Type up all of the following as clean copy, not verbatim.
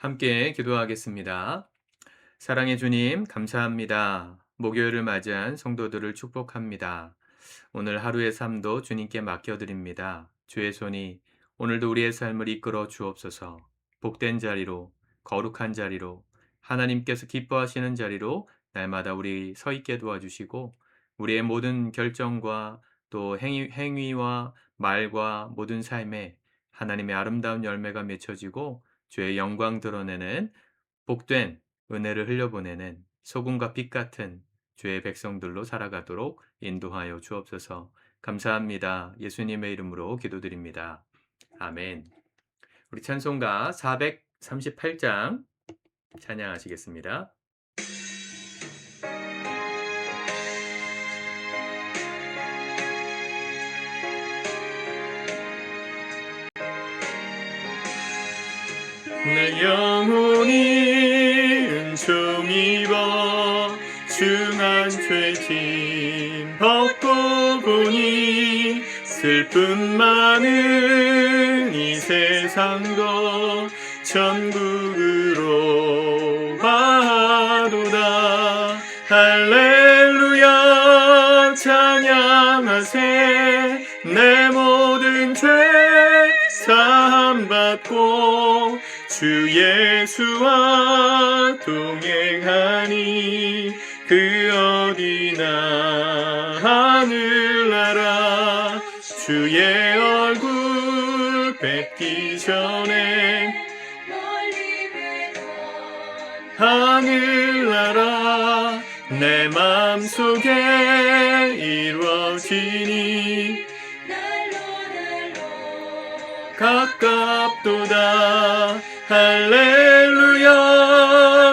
함께 기도하겠습니다. 사랑해 주님, 감사합니다. 목요일을 맞이한 성도들을 축복합니다. 오늘 하루의 삶도 주님께 맡겨드립니다. 주의 손이 오늘도 우리의 삶을 이끌어 주옵소서. 복된 자리로, 거룩한 자리로, 하나님께서 기뻐하시는 자리로 날마다 우리 서 있게 도와주시고, 우리의 모든 결정과 또 행위와 말과 모든 삶에 하나님의 아름다운 열매가 맺혀지고, 주의 영광 드러내는 복된 은혜를 흘려보내는 소금과 빛 같은 주의 백성들로 살아가도록 인도하여 주옵소서. 감사합니다. 예수님의 이름으로 기도드립니다. 아멘. 우리 찬송가 438장 찬양하시겠습니다. 내 영혼이 은총 입어 중한 죄짐 벗고 보니 슬픔 많은 이 세상도 천국으로 가도다. 할렐루야 찬양하세. 내 모든 죄 사함 받고 주 예수와 동행하니 그 어디나 하늘나라 주의 얼굴 뵙기 전에 하늘나라 내 맘속에 이루어지니 가깝도다. 할렐루야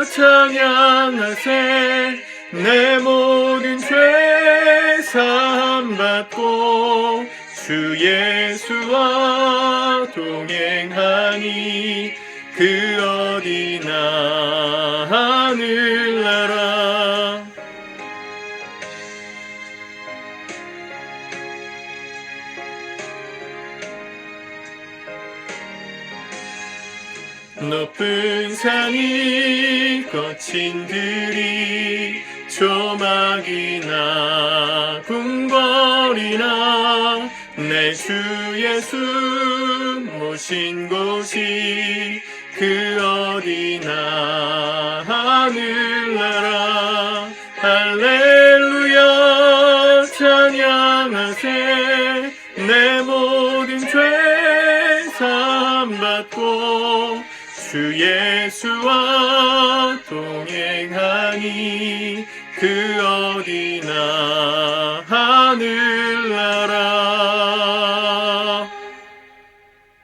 찬양하세. 내 모든 죄 사함 받고 주 예수와 동행하니 그 어디나 하늘나라. 높은 산이 거친 들이 조막이나 궁궐이나 내 주 예수 모신 곳이 그 어디나 하늘나라. 할렐루야 찬양하세. 내 모든 죄 사함 받고 주 예수와 동행하니 그 어디나 하늘나라.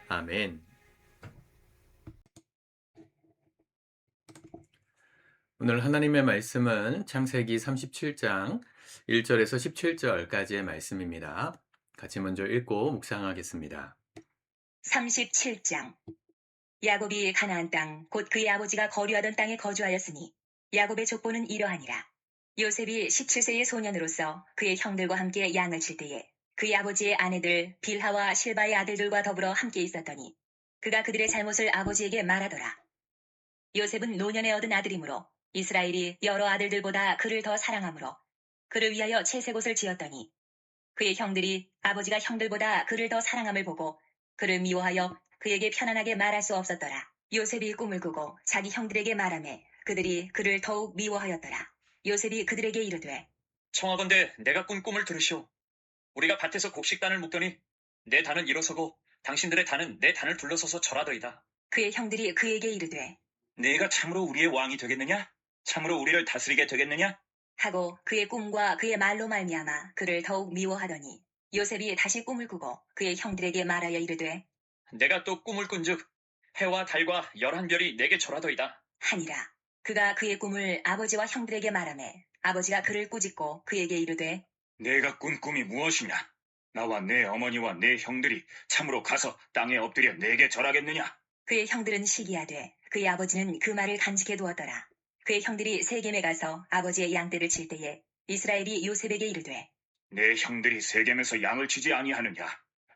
아멘. 오늘 하나님의 말씀은 창세기 37장 1절에서 17절까지의 말씀입니다. 같이 먼저 읽고 묵상하겠습니다. 37장. 야곱이 가나안 땅 곧 그의 아버지가 거류하던 땅에 거주하였으니 야곱의 족보는 이러하니라. 요셉이 17세의 소년으로서 그의 형들과 함께 양을 칠 때에 그의 아버지의 아내들 빌하와 실바의 아들들과 더불어 함께 있었더니 그가 그들의 잘못을 아버지에게 말하더라. 요셉은 노년에 얻은 아들이므로 이스라엘이 여러 아들들보다 그를 더 사랑하므로 그를 위하여 채색옷을 지었더니 그의 형들이 아버지가 형들보다 그를 더 사랑함을 보고 그를 미워하여 그에게 편안하게 말할 수 없었더라. 요셉이 꿈을 꾸고 자기 형들에게 말하매 그들이 그를 더욱 미워하였더라. 요셉이 그들에게 이르되 청하건대 내가 꾼 꿈을 들으시오. 우리가 밭에서 곡식단을 묶더니 내 단은 일어서고 당신들의 단은 내 단을 둘러서서 절하더이다. 그의 형들이 그에게 이르되 네가 참으로 우리의 왕이 되겠느냐? 참으로 우리를 다스리게 되겠느냐? 하고 그의 꿈과 그의 말로 말미암아 그를 더욱 미워하더니 요셉이 다시 꿈을 꾸고 그의 형들에게 말하여 이르되 내가 또 꿈을 꾼즉 해와 달과 11별이 내게 절하더이다. 하니라. 그가 그의 꿈을 아버지와 형들에게 말하매 아버지가 그를 꾸짖고 그에게 이르되 내가 꾼 꿈이 무엇이냐? 나와 내 어머니와 내 형들이 참으로 가서 땅에 엎드려 내게 절하겠느냐? 그의 형들은 시기하되 그의 아버지는 그 말을 간직해 두었더라. 그의 형들이 세겜에 가서 아버지의 양떼를 칠 때에 이스라엘이 요셉에게 이르되 내 형들이 세겜에서 양을 치지 아니하느냐?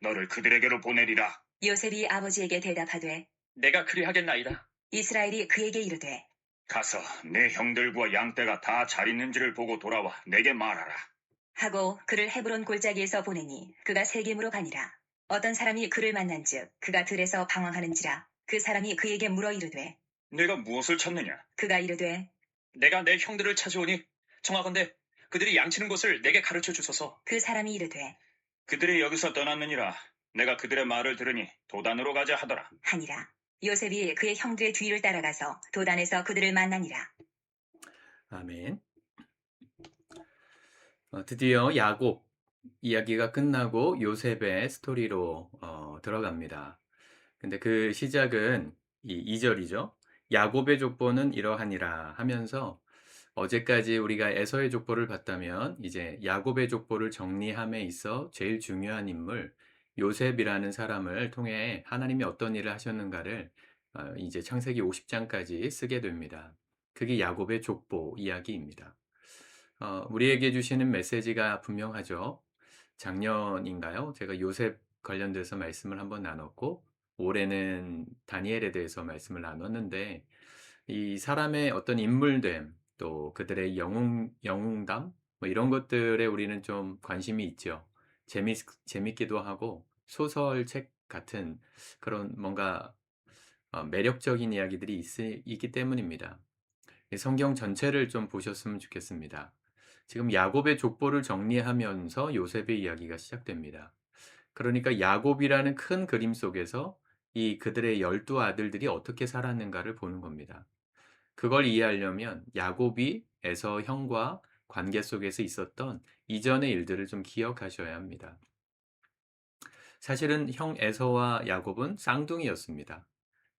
너를 그들에게로 보내리라. 요셉이 아버지에게 대답하되 내가 그리하겠나이다. 이스라엘이 그에게 이르되 가서 내 형들과 양떼가 다 잘 있는지를 보고 돌아와 내게 말하라. 하고 그를 헤브론 골짜기에서 보내니 그가 세겜으로 가니라. 어떤 사람이 그를 만난즉 그가 들에서 방황하는지라. 그 사람이 그에게 물어 이르되 내가 무엇을 찾느냐? 그가 이르되 내가 내 형들을 찾아오니 청하건대 그들이 양치는 곳을 내게 가르쳐 주소서. 그 사람이 이르되 그들이 여기서 떠났느니라. 내가 그들의 말을 들으니 도단으로 가자 하더라. 하니라. 요셉이 그의 형들의 뒤를 따라가서 도단에서 그들을 만나니라. 아멘. 드디어 야곱 이야기가 끝나고 요셉의 스토리로 들어갑니다. 근데 그 시작은 이 2절이죠. 야곱의 족보는 이러하니라 하면서 어제까지 우리가 에서의 족보를 봤다면 이제 야곱의 족보를 정리함에 있어 제일 중요한 인물 요셉이라는 사람을 통해 하나님이 어떤 일을 하셨는가를 이제 창세기 50장까지 쓰게 됩니다. 그게 야곱의 족보 이야기입니다. 우리에게 주시는 메시지가 분명하죠. 작년인가요? 제가 요셉 관련돼서 말씀을 한번 나눴고, 올해는 다니엘에 대해서 말씀을 나눴는데, 이 사람의 어떤 인물됨, 또 그들의 영웅담, 뭐 이런 것들에 우리는 좀 관심이 있죠. 재밌기도 하고, 소설책 같은 그런 뭔가 매력적인 이야기들이 있기 때문입니다. 이 성경 전체를 좀 보셨으면 좋겠습니다. 지금 야곱의 족보를 정리하면서 요셉의 이야기가 시작됩니다. 그러니까 야곱이라는 큰 그림 속에서 이 그들의 12 아들들이 어떻게 살았는가를 보는 겁니다. 그걸 이해하려면 야곱이 에서 형과 관계 속에서 있었던 이전의 일들을 좀 기억하셔야 합니다. 사실은 형 에서와 야곱은 쌍둥이였습니다.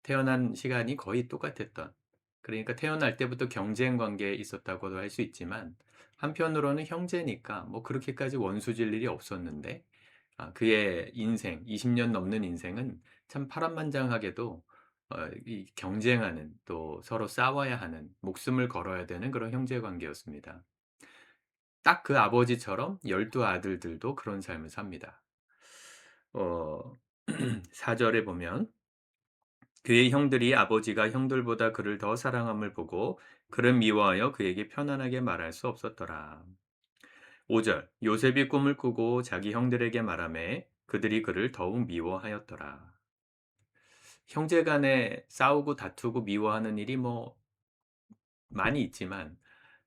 태어난 시간이 거의 똑같았던. 그러니까 태어날 때부터 경쟁 관계에 있었다고도 할 수 있지만 한편으로는 형제니까 뭐 그렇게까지 원수질 일이 없었는데 그의 인생, 20년 넘는 인생은 참 파란만장하게도 이 경쟁하는 또 서로 싸워야 하는 목숨을 걸어야 되는 그런 형제 관계였습니다. 딱 그 아버지처럼 12 아들들도 그런 삶을 삽니다. 어, 4절에 보면 그의 형들이 아버지가 형들보다 그를 더 사랑함을 보고 그를 미워하여 그에게 편안하게 말할 수 없었더라. 5절 요셉이 꿈을 꾸고 자기 형들에게 말하매 그들이 그를 더욱 미워하였더라. 형제 간에 싸우고 다투고 미워하는 일이 뭐 많이 있지만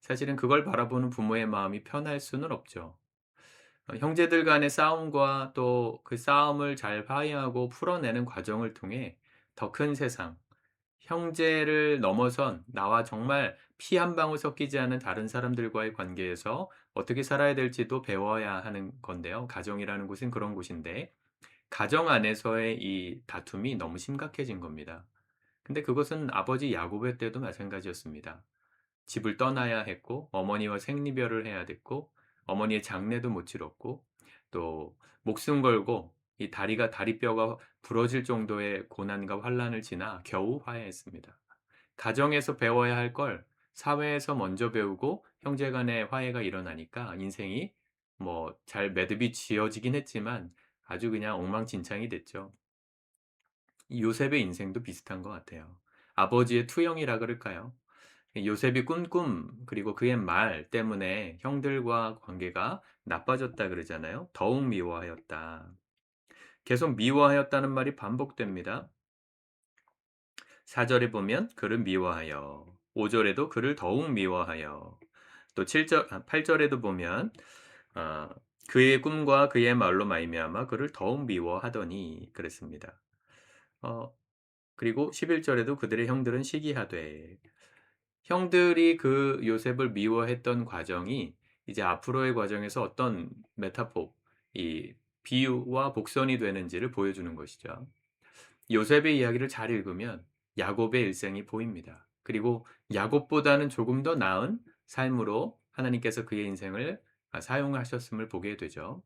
사실은 그걸 바라보는 부모의 마음이 편할 수는 없죠. 형제들 간의 싸움과 또 그 싸움을 잘 화해하고 풀어내는 과정을 통해 더 큰 세상, 형제를 넘어선 나와 정말 피 한 방울 섞이지 않은 다른 사람들과의 관계에서 어떻게 살아야 될지도 배워야 하는 건데요. 가정이라는 곳은 그런 곳인데, 가정 안에서의 이 다툼이 너무 심각해진 겁니다. 근데 그것은 아버지 야곱의 때도 마찬가지였습니다. 집을 떠나야 했고, 어머니와 생리별을 해야 됐고, 어머니의 장례도 못 치렀고, 또 목숨 걸고 이 다리뼈가 부러질 정도의 고난과 환란을 지나 겨우 화해했습니다. 가정에서 배워야 할 걸 사회에서 먼저 배우고 형제 간의 화해가 일어나니까 인생이 뭐 잘 매듭이 지어지긴 했지만 아주 그냥 엉망진창이 됐죠. 이 요셉의 인생도 비슷한 것 같아요. 아버지의 투영이라 그럴까요? 요셉이 꾼 꿈, 그리고 그의 말 때문에 형들과 관계가 나빠졌다 그러잖아요. 더욱 미워하였다. 계속 미워하였다는 말이 반복됩니다. 4절에 보면 그를 미워하여, 5절에도 그를 더욱 미워하여, 또 8절에도 보면 아, 그의 꿈과 그의 말로 말미암아 그를 더욱 미워하더니 그랬습니다. 어, 그리고 11절에도 그들의 형들은 시기하되, 형들이 그 요셉을 미워했던 과정이 이제 앞으로의 과정에서 어떤 이 비유와 복선이 되는지를 보여주는 것이죠. 요셉의 이야기를 잘 읽으면 야곱의 일생이 보입니다. 그리고 야곱보다는 조금 더 나은 삶으로 하나님께서 그의 인생을 사용하셨음을 보게 되죠.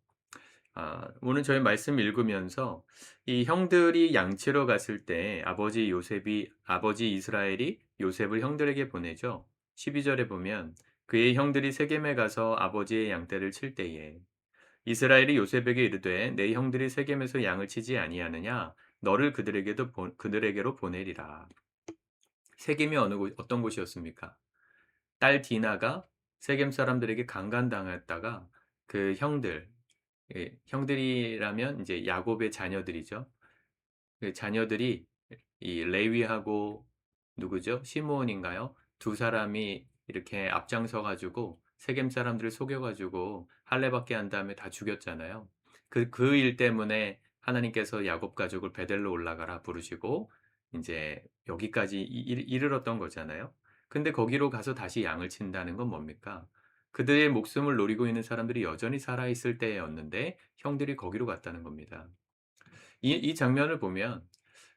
오늘 저희 말씀 읽으면서 이 형들이 양치러 갔을 때 아버지 이스라엘이 요셉을 형들에게 보내죠. 12절에 보면 그의 형들이 세겜에 가서 아버지의 양떼를 칠 때에 이스라엘이 요셉에게 이르되 내 형들이 세겜에서 양을 치지 아니하느냐 너를 그들에게로 보내리라. 세겜이 어떤 곳이었습니까? 딸 디나가 세겜 사람들에게 강간당했다가 그 형들, 예, 형들이라면 이제 야곱의 자녀들이죠. 그 자녀들이 이 레위하고 누구죠? 시므온인가요? 두 사람이 이렇게 앞장서 가지고 세겜 사람들을 속여 가지고 할례받게 한 다음에 다 죽였잖아요. 그 일 때문에 하나님께서 야곱 가족을 베델로 올라가라 부르시고 인제 여기까지 이르렀던 거잖아요. 근데 거기로 가서 다시 양을 친다는 건 뭡니까? 그들의 목숨을 노리고 있는 사람들이 여전히 살아 있을 때였는데 형들이 거기로 갔다는 겁니다. 이 장면을 보면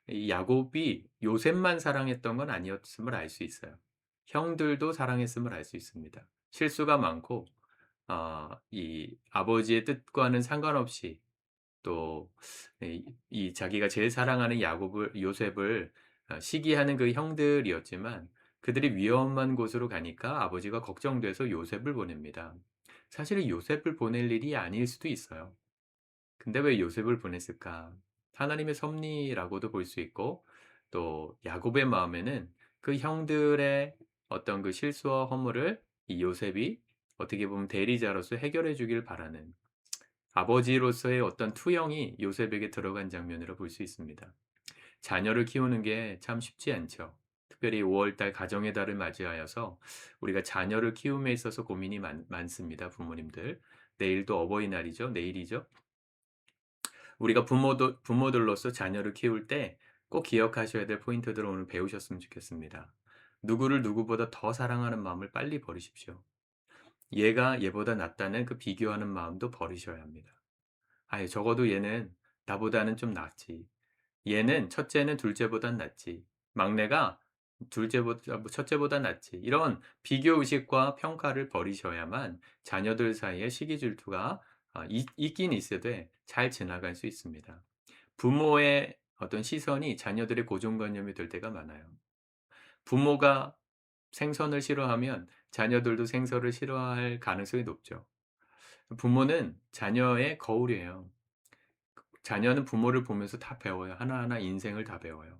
이 야곱이 요셉만 사랑했던 건 아니었음을 알 수 있어요. 형들도 사랑했음을 알 수 있습니다. 실수가 많고 이 아버지의 뜻과는 상관없이 또 이 자기가 제일 사랑하는 야곱을 요셉을 시기하는 그 형들이었지만 그들이 위험한 곳으로 가니까 아버지가 걱정돼서 요셉을 보냅니다. 사실은 요셉을 보낼 일이 아닐 수도 있어요. 근데 왜 요셉을 보냈을까? 하나님의 섭리라고도 볼 수 있고 또 야곱의 마음에는 그 형들의 어떤 그 실수와 허물을 이 요셉이 어떻게 보면 대리자로서 해결해 주길 바라는 아버지로서의 어떤 투영이 요셉에게 들어간 장면이라 볼 수 있습니다. 자녀를 키우는 게 참 쉽지 않죠. 특별히 5월 달 가정의 달을 맞이하여서 우리가 자녀를 키움에 있어서 고민이 많습니다. 부모님들. 내일도 어버이날이죠. 내일이죠. 우리가 부모들로서 자녀를 키울 때 꼭 기억하셔야 될 포인트들을 오늘 배우셨으면 좋겠습니다. 누구를 누구보다 더 사랑하는 마음을 빨리 버리십시오. 얘가 얘보다 낫다는 그 비교하는 마음도 버리셔야 합니다. 아예 적어도 얘는 나보다는 좀 낫지. 얘는 첫째는 둘째보단 낫지. 막내가 첫째보다 낫지. 이런 비교 의식과 평가를 버리셔야만 자녀들 사이에 시기 질투가 있긴 있어도 잘 지나갈 수 있습니다. 부모의 어떤 시선이 자녀들의 고정관념이 될 때가 많아요. 부모가 생선을 싫어하면 자녀들도 생선을 싫어할 가능성이 높죠. 부모는 자녀의 거울이에요. 자녀는 부모를 보면서 다 배워요. 하나하나 인생을 다 배워요.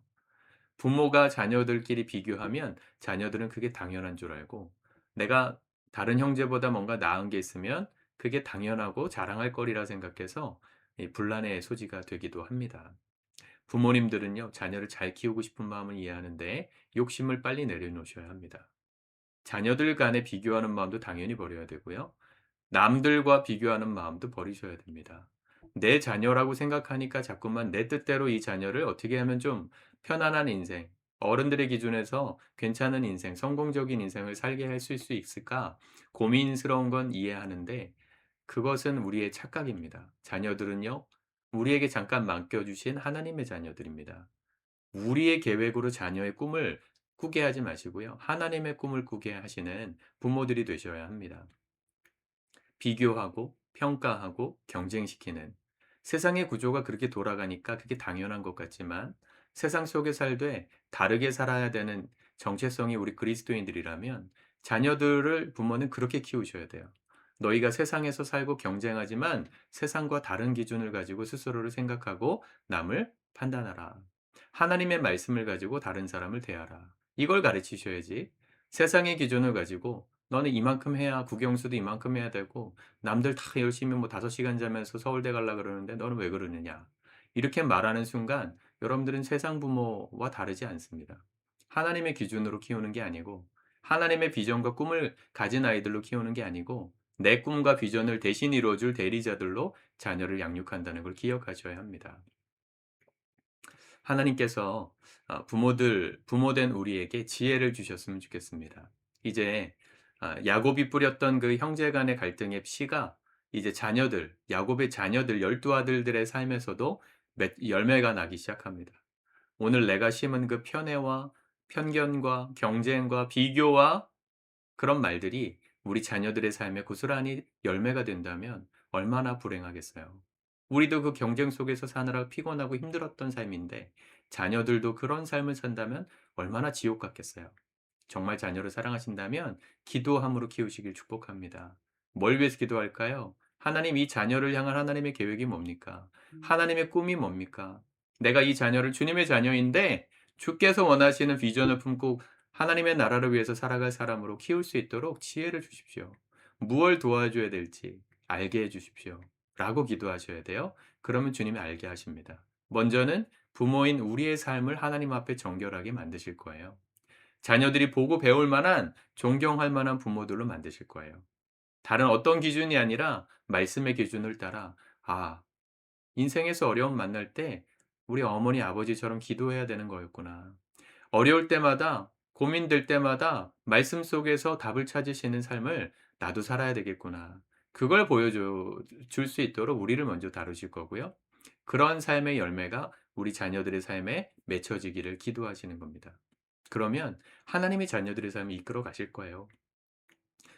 부모가 자녀들끼리 비교하면 자녀들은 그게 당연한 줄 알고 내가 다른 형제보다 뭔가 나은 게 있으면 그게 당연하고 자랑할 거리라 생각해서 이 분란의 소지가 되기도 합니다. 부모님들은요, 자녀를 잘 키우고 싶은 마음을 이해하는데 욕심을 빨리 내려놓으셔야 합니다. 자녀들 간에 비교하는 마음도 당연히 버려야 되고요. 남들과 비교하는 마음도 버리셔야 됩니다. 내 자녀라고 생각하니까 자꾸만 내 뜻대로 이 자녀를 어떻게 하면 좀 편안한 인생, 어른들의 기준에서 괜찮은 인생, 성공적인 인생을 살게 할 수 있을까 고민스러운 건 이해하는데 그것은 우리의 착각입니다. 자녀들은요, 우리에게 잠깐 맡겨주신 하나님의 자녀들입니다. 우리의 계획으로 자녀의 꿈을 꾸게 하지 마시고요. 하나님의 꿈을 꾸게 하시는 부모들이 되셔야 합니다. 비교하고 평가하고 경쟁시키는 세상의 구조가 그렇게 돌아가니까 그게 당연한 것 같지만 세상 속에 살되 다르게 살아야 되는 정체성이 우리 그리스도인들이라면 자녀들을 부모는 그렇게 키우셔야 돼요. 너희가 세상에서 살고 경쟁하지만 세상과 다른 기준을 가지고 스스로를 생각하고 남을 판단하라. 하나님의 말씀을 가지고 다른 사람을 대하라. 이걸 가르치셔야지. 세상의 기준을 가지고 너는 이만큼 해야 국영수도 이만큼 해야 되고 남들 다 열심히 뭐 5시간 자면서 서울대 가려 그러는데 너는 왜 그러느냐. 이렇게 말하는 순간 여러분들은 세상 부모와 다르지 않습니다. 하나님의 기준으로 키우는 게 아니고 하나님의 비전과 꿈을 가진 아이들로 키우는 게 아니고 내 꿈과 비전을 대신 이루어줄 대리자들로 자녀를 양육한다는 걸 기억하셔야 합니다. 하나님께서 부모된 우리에게 지혜를 주셨으면 좋겠습니다. 이제 야곱이 뿌렸던 그 형제 간의 갈등의 씨가 이제 야곱의 자녀들 12아들들의 삶에서도 열매가 나기 시작합니다. 오늘 내가 심은 그 편애와 편견과 경쟁과 비교와 그런 말들이 우리 자녀들의 삶에 고스란히 열매가 된다면 얼마나 불행하겠어요. 우리도 그 경쟁 속에서 사느라 피곤하고 힘들었던 삶인데 자녀들도 그런 삶을 산다면 얼마나 지옥 같겠어요. 정말 자녀를 사랑하신다면 기도함으로 키우시길 축복합니다. 뭘 위해서 기도할까요? 하나님 이 자녀를 향한 하나님의 계획이 뭡니까? 하나님의 꿈이 뭡니까? 내가 이 자녀를 주님의 자녀인데 주께서 원하시는 비전을 품고 하나님의 나라를 위해서 살아갈 사람으로 키울 수 있도록 지혜를 주십시오. 무엇을 도와줘야 될지 알게 해 주십시오. 라고 기도하셔야 돼요. 그러면 주님이 알게 하십니다. 먼저는 부모인 우리의 삶을 하나님 앞에 정결하게 만드실 거예요. 자녀들이 보고 배울 만한 존경할 만한 부모들로 만드실 거예요. 다른 어떤 기준이 아니라 말씀의 기준을 따라 아, 인생에서 어려움 만날 때 우리 어머니 아버지처럼 기도해야 되는 거였구나. 어려울 때마다 고민될 때마다 말씀 속에서 답을 찾으시는 삶을 나도 살아야 되겠구나. 그걸 보여줘 줄 수 있도록 우리를 먼저 다루실 거고요. 그런 삶의 열매가 우리 자녀들의 삶에 맺혀지기를 기도하시는 겁니다. 그러면 하나님이 자녀들의 삶을 이끌어 가실 거예요.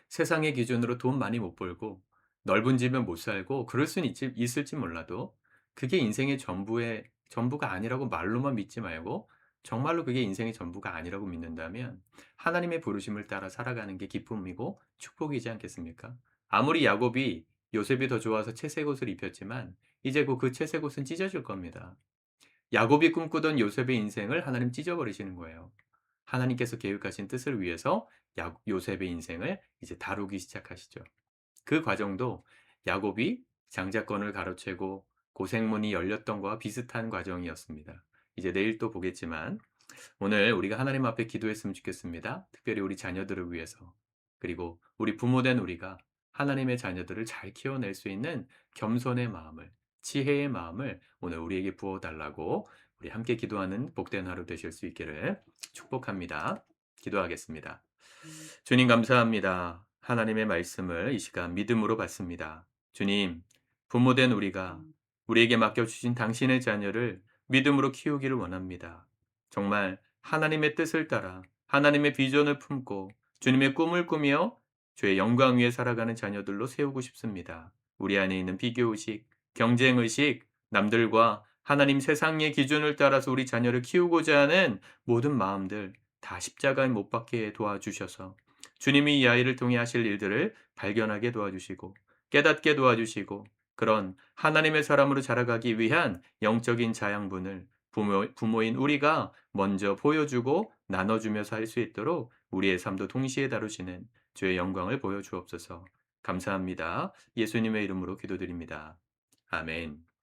세상의 기준으로 돈 많이 못 벌고 넓은 집에 못 살고 그럴 수는 있을지 몰라도 그게 인생의 전부가 아니라고 말로만 믿지 말고 정말로 그게 인생의 전부가 아니라고 믿는다면 하나님의 부르심을 따라 살아가는 게 기쁨이고 축복이지 않겠습니까? 아무리 야곱이 요셉이 더 좋아서 채색 옷을 입혔지만 이제 그 채색 옷은 찢어질 겁니다. 야곱이 꿈꾸던 요셉의 인생을 하나님 찢어버리시는 거예요. 하나님께서 계획하신 뜻을 위해서 요셉의 인생을 이제 다루기 시작하시죠. 그 과정도 야곱이 장자권을 가로채고 고생문이 열렸던 것과 비슷한 과정이었습니다. 이제 내일 또 보겠지만 오늘 우리가 하나님 앞에 기도했으면 좋겠습니다. 특별히 우리 자녀들을 위해서. 그리고 우리 부모된 우리가 하나님의 자녀들을 잘 키워낼 수 있는 겸손의 마음을, 지혜의 마음을 오늘 우리에게 부어달라고 우리 함께 기도하는 복된 하루 되실 수 있기를 축복합니다. 기도하겠습니다. 주님 감사합니다. 하나님의 말씀을 이 시간 믿음으로 받습니다. 주님, 부모된 우리가 우리에게 맡겨주신 당신의 자녀를 믿음으로 키우기를 원합니다. 정말 하나님의 뜻을 따라 하나님의 비전을 품고 주님의 꿈을 꾸며 주의 영광 위에 살아가는 자녀들로 세우고 싶습니다. 우리 안에 있는 비교의식, 경쟁의식, 남들과 하나님 세상의 기준을 따라서 우리 자녀를 키우고자 하는 모든 마음들 다 십자가에 못 박게 도와주셔서 주님이 이 아이를 통해 하실 일들을 발견하게 도와주시고 깨닫게 도와주시고 그런 하나님의 사람으로 자라가기 위한 영적인 자양분을 부모인 우리가 먼저 보여주고 나눠주며 살 수 있도록 우리의 삶도 동시에 다루시는 주의 영광을 보여주옵소서. 감사합니다. 예수님의 이름으로 기도드립니다. 아멘.